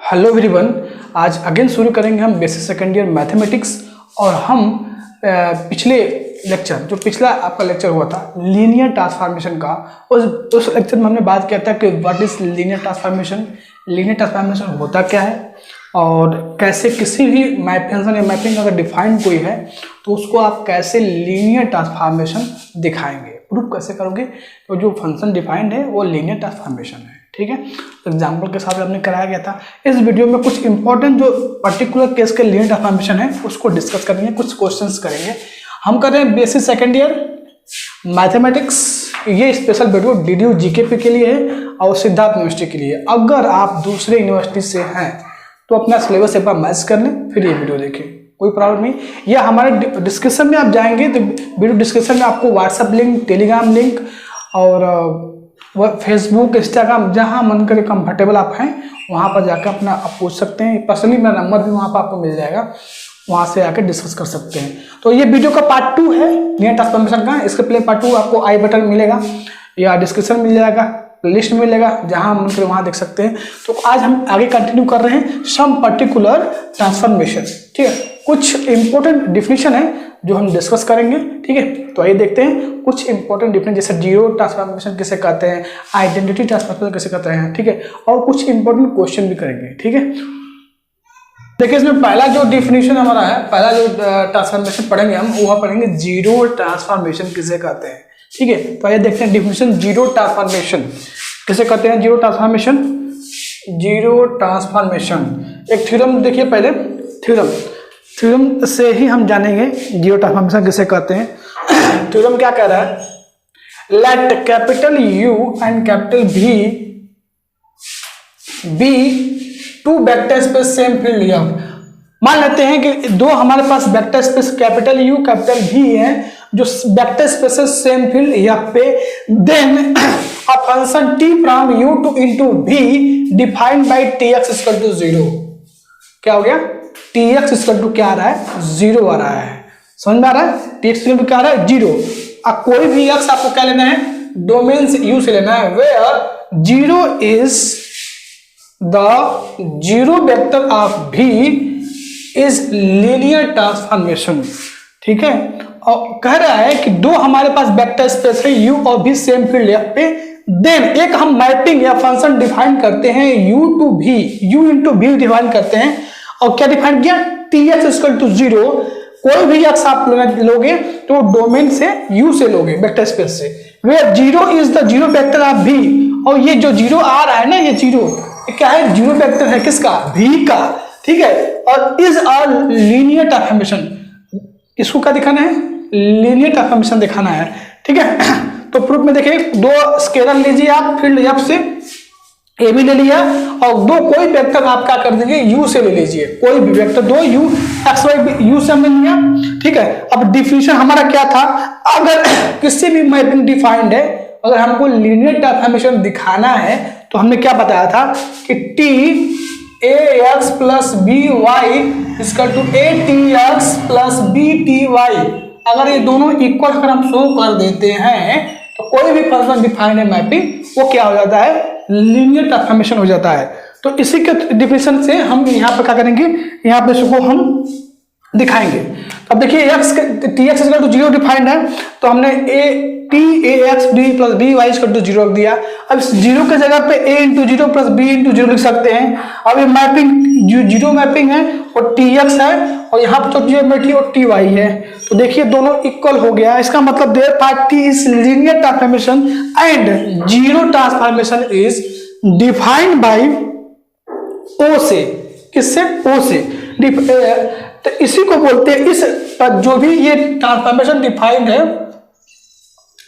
Hello everyone, आज again शुरू करेंगे हम बेसिक सेकेंड ईयर मैथमेटिक्स। और हम पिछले लेक्चर जो पिछला आपका लेक्चर हुआ था लीनियर ट्रांसफॉर्मेशन का, उस लेक्चर में हमने बात किया था कि what is linear transformation, linear transformation होता क्या है और कैसे किसी भी फंक्शन या मैपिंग अगर डिफाइंड कोई है तो उसको आप कैसे लीनियर ट्रांसफॉर्मेशन दिखाएंगे, प्रूफ कैसे करोगे। तो जो फंक्शन डिफाइंड है वो लीनियर ट्रांसफॉर्मेशन है, ठीक है। एग्जाम्पल के साथ हमने कराया गया था। इस वीडियो में कुछ इंपॉर्टेंट जो पर्टिकुलर केस के लीनियर ट्रांसफॉर्मेशन है उसको डिस्कस करेंगे, कुछ क्वेश्चंस करेंगे। हम कर रहे हैं बेसिक सेकेंड ईयर मैथमेटिक्स। ये स्पेशल वीडियो डीडीयू जीके के लिए है और सिद्धार्थ यूनिवर्सिटी के लिए। अगर आप दूसरे यूनिवर्सिटी से हैं तो अपना सिलेबस एक बार मैच कर लें, फिर ये वीडियो देखें, कोई प्रॉब्लम नहीं। या हमारे डिस्क्रिप्शन में आप जाएंगे तो वीडियो डिस्क्रिप्शन में आपको व्हाट्सएप लिंक, टेलीग्राम लिंक और फेसबुक, इंस्टाग्राम, जहाँ मन करे कंफर्टेबल आप हैं वहाँ पर जाकर अपना आप पूछ सकते हैं। पर्सनली मेरा नंबर भी वहाँ पर आपको मिल जाएगा, वहाँ से आकर डिस्कस कर सकते हैं। तो ये वीडियो का पार्ट 2 है लीनियर ट्रांसफॉर्मेशन का। इसके प्ले पार्ट 2 आपको आई बटन मिलेगा या डिस्क्रिप्शन मिल जाएगा, लिस्ट मिलेगा, जहाँ मन करे वहाँ देख सकते हैं। तो आज हम आगे कंटिन्यू कर रहे हैं सम पर्टिकुलर ट्रांसफॉर्मेशन, ठीक है। कुछ इंपॉर्टेंट डिफिनेशन है जो हम डिस्कस करेंगे, ठीक है। तो आइए देखते हैं कुछ इंपॉर्टेंट डिफिनेशन, जैसे जीरो ट्रांसफॉर्मेशन किसे कहते हैं, आइडेंटिटी ट्रांसफॉर्मेशन किसे कहते हैं, ठीक है। और कुछ इंपॉर्टेंट क्वेश्चन भी करेंगे, ठीक है। देखिए इसमें पहला जो डिफिनेशन हमारा है, पहला जो ट्रांसफॉर्मेशन पढ़ेंगे हम, वह पढ़ेंगे जीरो ट्रांसफॉर्मेशन किसे कहते हैं, ठीक है। तो आइए देखते हैं डिफिनेशन जीरो ट्रांसफॉर्मेशन किसे कहते हैं। जीरो ट्रांसफॉर्मेशन, जीरो ट्रांसफॉर्मेशन एक थ्योरम देखिए पहले। थ्योरम से ही हम जानेंगे जीरो ट्रांसफॉर्मेशन किसे कहते हैं। थ्योरम क्या कह रहा है, let capital U and capital V be two vector space same field F. मान लेते हैं कि दो हमारे पास vector space capital U capital V है जो vector spaces same field F पे, then a function T from U to into V defined by T X equal to 0। क्या हो गया, टी एक्स इक्वल टू क्या आ रहा है, 0 आ रहा है। समझ में आ रहा है, टी एक्स इक्वल टू क्या आ रहा है, 0। अब कोई भी एक्स आपको क्या लेना है, डोमेन से यू से लेना है, where 0 is the zero vector of V is linear transformation, ठीक है। और कह रहा है कि दो हमारे पास वेक्टर स्पेस है यू और भी सेम फील्ड एफ पे, देन एक हम मैपिंग या फंक्शन डिफाइन करते हैं U to V, U into V define करते हैं। और क्या डिफाइन किया, टी एक्स इक्वल टू 0। कोई भी एक्स आप लोगे तो डोमेन से यू से लोगे, वेक्टर स्पेस से, where 0 is the zero vector of V. और ये जो 0 आ रहा है ना, ये 0 क्या है, जीरो वेक्टर है किसका, भी का, ठीक है। और इज अ लीनियर ट्रांसफॉर्मेशन, इसको क्या दिखाना है, लीनियर ट्रांसफॉर्मेशन दिखाना है, ठीक है। तो प्रूफ में देखिए, दो स्केलर लीजिए आप फील्ड एफ से, ए भी ले लिया, और दो कोई वेक्टर आप क्या कर देंगे, यू से ले लीजिए, कोई भी वेक्टर दो यू एक्स वाई यू से हमने लिया, ठीक है। अब डिफिनेशन हमारा क्या था, अगर किसी भी मैपिंग डिफाइंड है, अगर हमको लीनियर ट्रांसफॉर्मेशन दिखाना है तो हमने क्या बताया था कि T A X plus B Y equal to A T X plus B T Y. अगर ये दोनों इक्वल अगर हम शो कर देते हैं तो कोई भी फंक्शन डिफाइंड है मैपिंग, वो क्या हो जाता है, लीनियर ट्रांसफॉर्मेशन हो जाता है। तो इसी के डिफिनेशन से हम यहाँ पर क्या करेंगे, यहाँ पे इसको हम दिखाएंगे। अब देखिए X T X equal to 0 defined है, तो हमने A T A X B plus B Y equal to 0 रख दिया। अब इस 0 के जगह पे a into 0 plus B into 0 लिख सकते हैं। अब ये मैपिंग जो 0 मैपिंग है और टी एक्स है, और यहाँ पर जो जियोमेट्री और टी वाई है, तो देखिए दोनों इक्वल हो गया। इसका मतलब there party is linear transformation and zero transformation is defined by O से, किससे, ओ से। तो इसी को बोलते हैं, इस जो भी ये ट्रांसफॉर्मेशन डिफाइंड है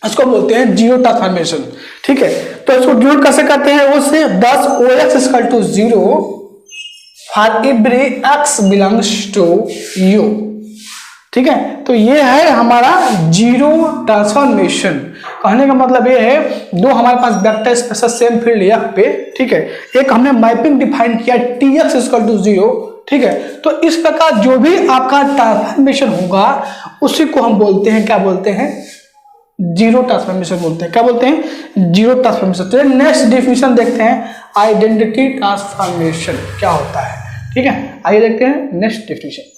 इसको बोलते हैं जीरो ट्रांसफॉर्मेशन, ठीक है। तो इसको जोड़ कैसे करते हैं, वो से 10 O X equal to 0 for every X belongs to U, ठीक है। तो ये है हमारा जीरो ट्रांसफॉर्मेशन। कहने का मतलब ये है, दो हमारे पास vector space same field F पे, ठीक है। एक हमने मैपिंग डिफाइन किया टी एक्स इक्वल टू 0, ठीक है। तो इस प्रकार जो भी आपका ट्रांसफॉर्मेशन होगा उसी को हम बोलते हैं, क्या बोलते हैं, जीरो ट्रांसफॉर्मेशन बोलते हैं। क्या बोलते हैं? Zero transformation. तो नेक्स्ट डिफिनेशन देखते हैं, आइडेंटिटी ट्रांसफॉर्मेशन क्या होता है। ठीक है, आइए देखते हैं नेक्स्ट डिफिनेशन।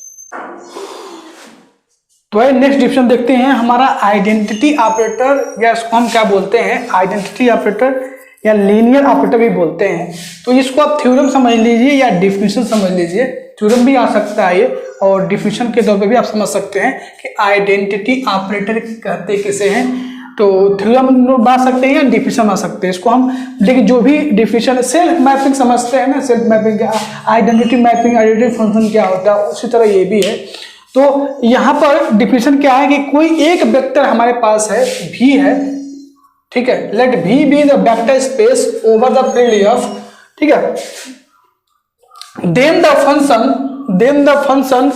तो नेक्स्ट डिफिनेशन देखते हैं हमारा आइडेंटिटी ऑपरेटर, या इसको हम क्या बोलते हैं, आइडेंटिटी ऑपरेटर या लीनियर ऑपरेटर भी बोलते हैं। तो इसको आप थ्योरम समझ लीजिए या डिफिनेशन समझ लीजिए। थ्योरम भी आ सकता है ये, और डिफिनेशन के तौर पे भी आप समझ सकते हैं कि आइडेंटिटी ऑपरेटर कहते किसे हैं। तो थ्योरम बना सकते हैं या डिफिनेशन बना सकते हैं। इसको हम देखिए, जो भी डिफिनेशन सेल्फ मैपिंग समझते हैं ना, self mapping, identity mapping, identity function क्या होता है, उसी तरह ये भी है। तो यहाँ पर डिफिनेशन क्या है कि कोई एक वेक्टर हमारे पास है, भी है, ठीक है, let V be the vector space over the field of, ठीक है, then the function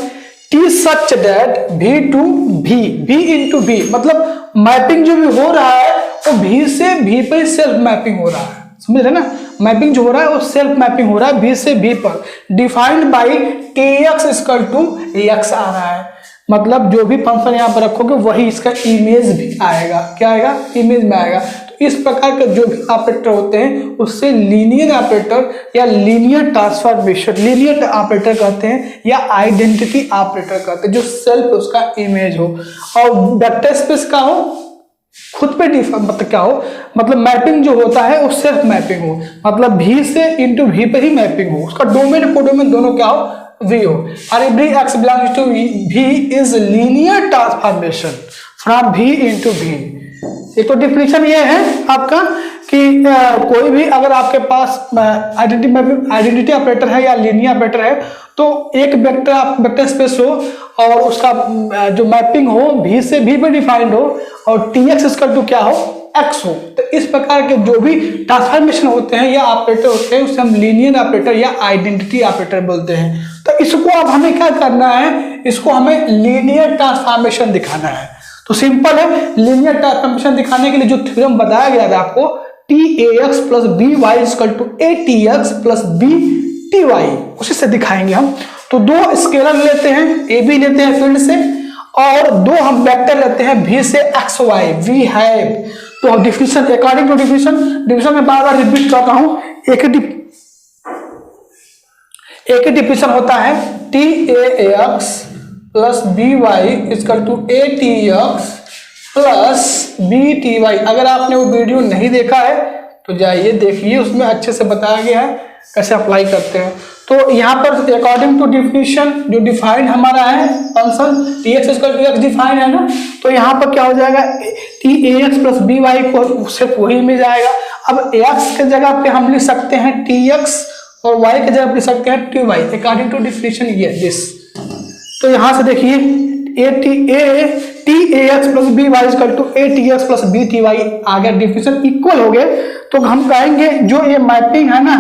T such that V to V into V, मतलब मैपिंग जो भी हो रहा है वो V से V पर सेल्फ मैपिंग हो रहा है, समझ रहे ना। मैपिंग जो हो रहा है वो सेल्फ मैपिंग हो रहा है V से V पर, defined by Tx equal to x आ रहा है। मतलब जो भी फंक्शन यहाँ पर रखोगे वही इसका इमेज भी आएगा। क्या आएगा? इमेज में आएगा। तो इस प्रकार के जो भी ऑपरेटर होते हैं उससे लीनियर ऑपरेटर या लीनियर ट्रांसफॉर्मेशन, लीनियर ऑपरेटर कहते हैं या आइडेंटिटी ऑपरेटर कहते हैं, जो सेल्फ उसका इमेज हो और वेक्टर स्पेस का हो, खुद पे मतलब क्या हो, मतलब मैपिंग जो होता है वो सेल्फ मैपिंग हो, मतलब V से इंटू V पे ही मैपिंग हो, उसका डोमेन कोडोमेन दोनों क्या हो, V हो। और every x belongs to V is linear transformation from V into V। एक तो डिफिनेशन ये है आपका कि कोई भी अगर आपके पास आइडेंटिटी ऑपरेटर है या लीनियर ऑपरेटर है, तो एक वेक्टर स्पेस हो और उसका जो मैपिंग हो V से V पे डिफाइंड हो और Tx इक्वल टू क्या हो, x हो। तो इस प्रकार के जो भी ट्रांसफॉर्मेशन होते हैं या ऑपरेटर होते हैं उसे हम लीनियर ऑपरेटर या आइडेंटिटी ऑपरेटर बोलते हैं। तो इसको अब हमें क्या करना है, इसको हमें लीनियर ट्रांसफॉर्मेशन दिखाना है। तो सिंपल है, लीनियर ट्रांसफॉर्मेशन दिखाने के लिए जो थ्योरम बताया गया था आपको, TAX plus BY equal to ATX plus BTY, उसी से दिखाएंगे हम। तो दो स्केलर लेते हैं, AB लेते हैं फील्ड से, और दो हम वेक्टर लेते हैं V से XY, वी हैव। तो डिफिनेशन अकॉर्डिंग टू डिफिनेशन में बार बार रिपीट कर रहा हूं, एक ही डिफिनेशन होता है, TAX plus BY equal to ATX plus BTY। अगर आपने वो वीडियो नहीं देखा है तो जाइए देखिए, उसमें अच्छे से बताया गया है कैसे अप्लाई करते हैं। तो यहाँ पर अकॉर्डिंग टू डिफिनेशन जो डिफाइंड हमारा है function Tx equal to x defined है ना, तो यहाँ पर क्या हो जाएगा, TAX प्लस BY को सिर्फ वही मिल जाएगा। अब x के जगह पे हम लिख सकते हैं TX और y के जगह पे लिख सकते हैं TY अकॉर्डिंग टू डिफिनेशन ये दिस। तो यहाँ से देखिए TAX plus BY equal to ATX plus BTY आ गया, डिफिनेशन इक्वल हो गए। तो हम कहेंगे जो ये मैपिंग है ना,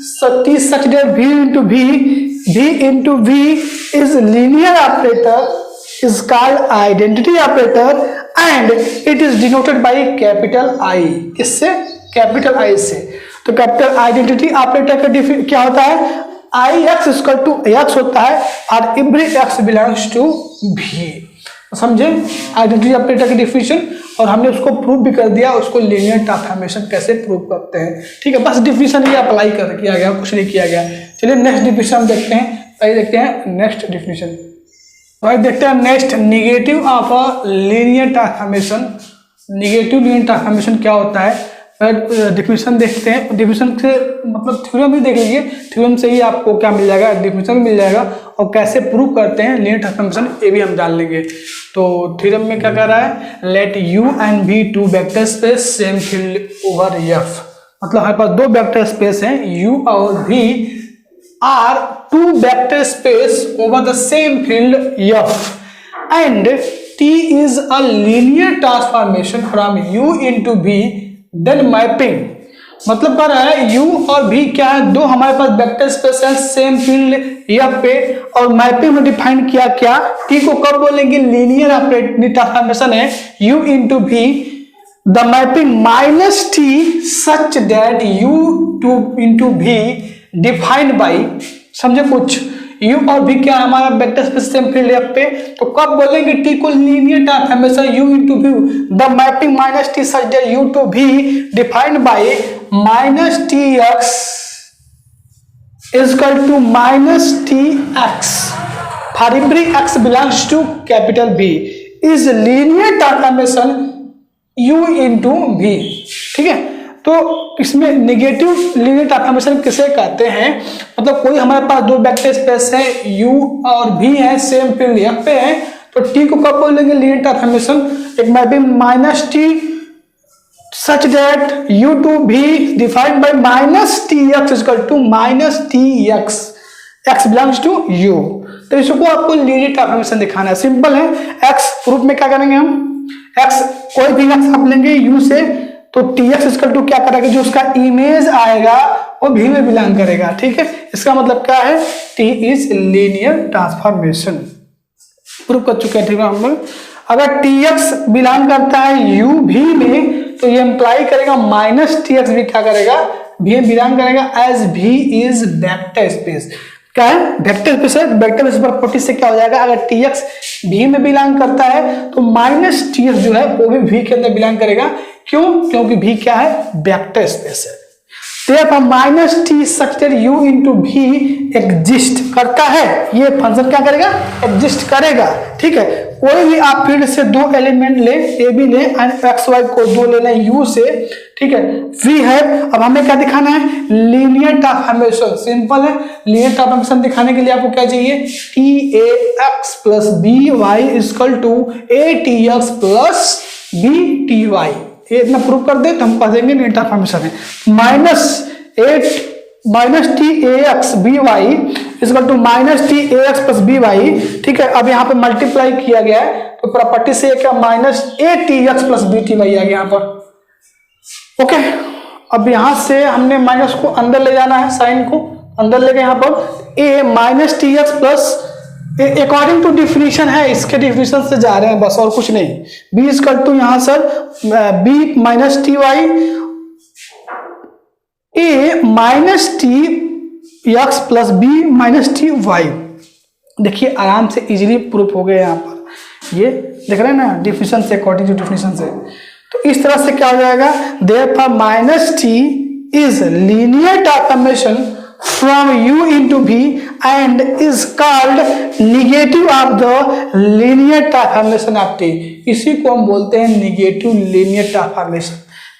such that V into V is linear operator is called identity operator and it is denoted by capital I, इससे कैपिटल I से। तो कैपिटल आइडेंटिटी ऑपरेटर का क्या होता है, IX इक्वल टू X होता है और every X belongs to V। समझे आइडेंटिटी ऑपरेटर की डिफिनेशन, और हमने उसको प्रूव भी कर दिया, उसको लीनियर ट्रांसफॉर्मेशन कैसे प्रूव करते हैं। ठीक है, बस डिफिनेशन ये अप्लाई किया गया, कुछ नहीं किया गया। चलिए नेक्स्ट डिफिनेशन देखते हैं। पहले देखते हैं नेक्स्ट डिफिनेशन, तो देखते हैं next negative of a linear transformation. Negative linear transformation क्या होता है, डिफिनेशन देखते हैं। डिफिनेशन से मतलब थ्योरम भी देख लीजिए, थ्योरम से ही आपको क्या मिल जाएगा, डिफिनेशन भी मिल जाएगा, और कैसे प्रूव करते हैं लीनियर ट्रांसफॉर्मेशन ये भी हम जान लेंगे। तो थ्योरम में क्या कर रहा है, let U and V two vector space same field over F। मतलब हमारे पास दो वेक्टर स्पेस हैं, U और V are two vector space over the सेम फील्ड F and T is a linear transformation from U into V then mapping. मतलब कर रहा है U और V क्या है, दो हमारे पास वेक्टर स्पेस है सेम फील्ड F पे, और मैपिंग में डिफाइन किया क्या, T को कब बोलेंगे, लीनियर ऑपरेटर ट्रांसफॉर्मेशन है U into V, the mapping minus T such that U two into V defined by, समझे कुछ, u और v क्या है हमारा vector space same field left पे, तो कब बोलेंगे t को linear transformation u into v, the mapping minus T such that u to v defined by minus tx is equal to minus tx for every x belongs to capital V is linear transformation u into v। ठीक है, तो इसमें negative linear transformation किसे कहते हैं, मतलब कोई हमारे पास दो वेक्टर स्पेस है u और v है, सेम फील्ड f पे है, तो t को कब बोलेंगे लीनियर ट्रांसफॉर्मेशन, एक mapping minus T such that u to v defined by minus tx is equal to minus tx, x belongs to u। तो इसको आपको लीनियर ट्रांसफॉर्मेशन दिखाना है, सिंपल है। x प्रूफ में क्या करेंगे हम, x कोई भी x आप लेंगे u से, तो tx इक्वल टू क्या करेगा, जो उसका इमेज आएगा वो v में बिलोंग करेगा। ठीक है, इसका मतलब क्या है, t is linear transformation, proof कर चुके हैं। ठीक है, हम अगर tx बिलोंग करता है u v में, तो ये इंप्लाई करेगा माइनस tx भी क्या करेगा, v में बिलोंग करेगा, as v is vector space. क्या है, वेक्टर स्पेस है, वेक्टर स्पेस प्रॉपर्टी से क्या हो जाएगा, अगर tx v में बिलोंग करता है तो माइनस tx जो है वो भी v के अंदर बिलोंग करेगा। क्यों, क्योंकि v क्या है, वेक्टर स्पेस है। therefore minus T such that u into v exist करता है, ये फंक्शन क्या करेगा, एग्जिस्ट करेगा। ठीक है, कोई भी आप फील्ड से दो एलिमेंट ले, ए बी ले, एक्स वाई को दो ले लें u से। ठीक है, v है, अब हमें क्या दिखाना है, लीनियर ट्रांसफॉर्मेशन। सिंपल है, लीनियर ट्रांसफॉर्मेशन दिखाने के लिए आपको क्या चाहिए, T A X plus B Y equal to A T X plus B T Y. ये इतना प्रूव कर दे तो हम कह देंगे लीनियर ट्रांसफॉर्मेशन है। Minus T A X B Y equal to minus T A X plus B Y. ठीक है, अब यहाँ पे मल्टीप्लाई किया गया है तो प्रॉपर्टी से क्या, minus A T X plus B T Y आ गया यहाँ पर। ओके, अब यहाँ से हमने माइनस को अंदर ले जाना है, साइन को अंदर लेके यहाँ पर A minus T X plus, according to definition है, इसके डिफिनीशन से जा रहे हैं बस, और कुछ नहीं। बी इक्वल टू यहाँ sir B minus T Y, A minus T X plus B minus T Y. देखिए आराम से इजीली प्रूफ हो गया यहाँ पर, ये देख रहे हैं ना, डिफिनीशन से, अकॉर्डिंग टू डिफिनीशन से। तो इस तरह से क्या हो जाएगा, therefore minus T is linear transformation from u into v and is called negative of the linear transformation of t। इसी को हम बोलते हैं नेगेटिव लीनियर ट्रांसफॉर्मेशन।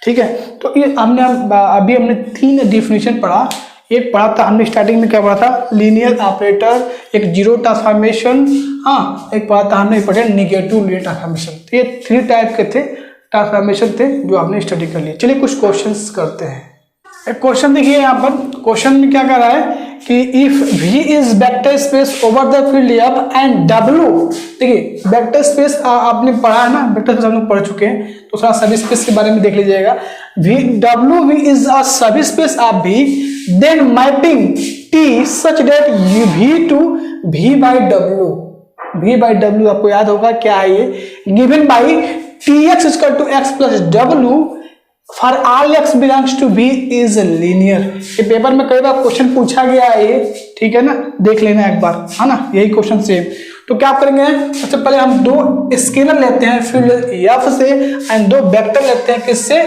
ठीक है, तो ये हमने तीन डिफिनीशन पढ़ा। एक पढ़ा था हमने स्टार्टिंग में, क्या पढ़ा था, लीनियर ऑपरेटर, एक जीरो ट्रांसफॉर्मेशन, हाँ, एक पढ़ा था हमने पढ़ा नेगेटिव लीनियर ट्रांसफॉर्मेशन। तो ये थ्री टाइप के थे ट्रांसफॉर्मेशन थे जो आपने स्टडी कर लिए। चलिए कुछ क्वेश्चंस करते हैं। एक क्वेश्चन देखिए यहाँ पर, क्वेश्चन में क्या कर रहा है कि if v is vector space over the field f and w। देखिए वेक्टर स्पेस आपने पढ़ा है ना, वेक्टर स्पेस हम लोग पढ़ चुके हैं, तो थोड़ा सब स्पेस के बारे में देख लीजिएगा। w is a subspace of v, then mapping t such that v to v by w। v by w आपको याद होगा क्या है, ये given by tx equal to x plus w for all x belongs to v is linear. ये paper में कई बार question पूछा गया है ये, ठीक है ना, देख लेना एक बार, है ना, यही क्वेश्चन सेम। तो क्या करेंगे, सबसे पहले हम दो स्केलर लेते हैं फील्ड f से एंड दो वेक्टर लेते हैं, किससे,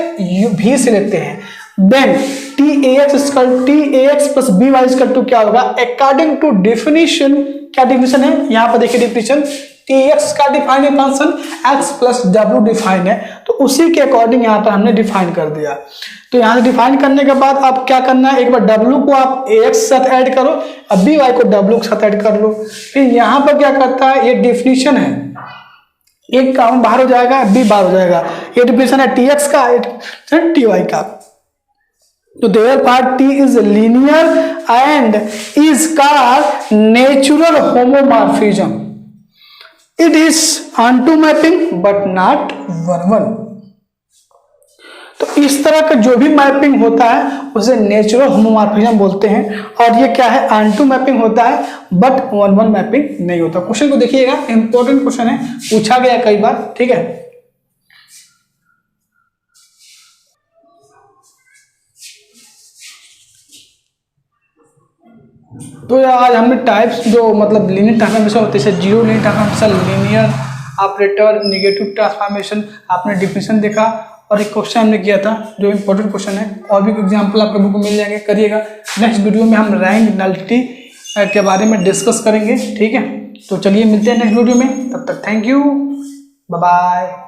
v से लेते हैं। Then tax plus by equal to क्या होगा, अकॉर्डिंग टू डिफिनीशन। क्या डिफिनीशन है यहाँ पर देखिए, डिफिनीशन tx का डिफाइन है function, x plus w define है, तो उसी के अकॉर्डिंग यहाँ पर हमने डिफाइन कर दिया। तो यहाँ से डिफाइन करने के बाद आप क्या करना है, एक बार w को आप ax के साथ ऐड करो, अब by को w के साथ ऐड कर लो। फिर यहाँ पर क्या करता है, ये डिफिनीशन है, एक काम बाहर हो जाएगा, b बाहर हो जाएगा। ये डिफिनीशन है tx का, ty का। तो therefore t is linear and is called natural homomorphism. It is onto mapping but not one-one। तो इस तरह का जो भी मैपिंग होता है उसे नेचुरल होमोमॉर्फिज्म बोलते हैं, और ये क्या है, ऑनटू मैपिंग होता है बट वन वन मैपिंग नहीं होता। क्वेश्चन को देखिएगा, इंपॉर्टेंट क्वेश्चन है, पूछा गया कई बार। ठीक है, तो आज हमने टाइप्स जो मतलब लीनियर ट्रांसफॉर्मेशन होते हैं, zero linear transformation, linear operator, negative transformation, आपने डिफिनेशन देखा और एक क्वेश्चन हमने किया था जो इम्पोर्टेंट क्वेश्चन है। और भी एग्जाम्पल आपके बुक में मिल जाएंगे, करिएगा। नेक्स्ट वीडियो में हम रैंक नलिटी के बारे में डिस्कस करेंगे, ठीक है। तो चलिए मिलते हैं नेक्स्ट वीडियो में, तब तक थैंक यू, बाय बाय।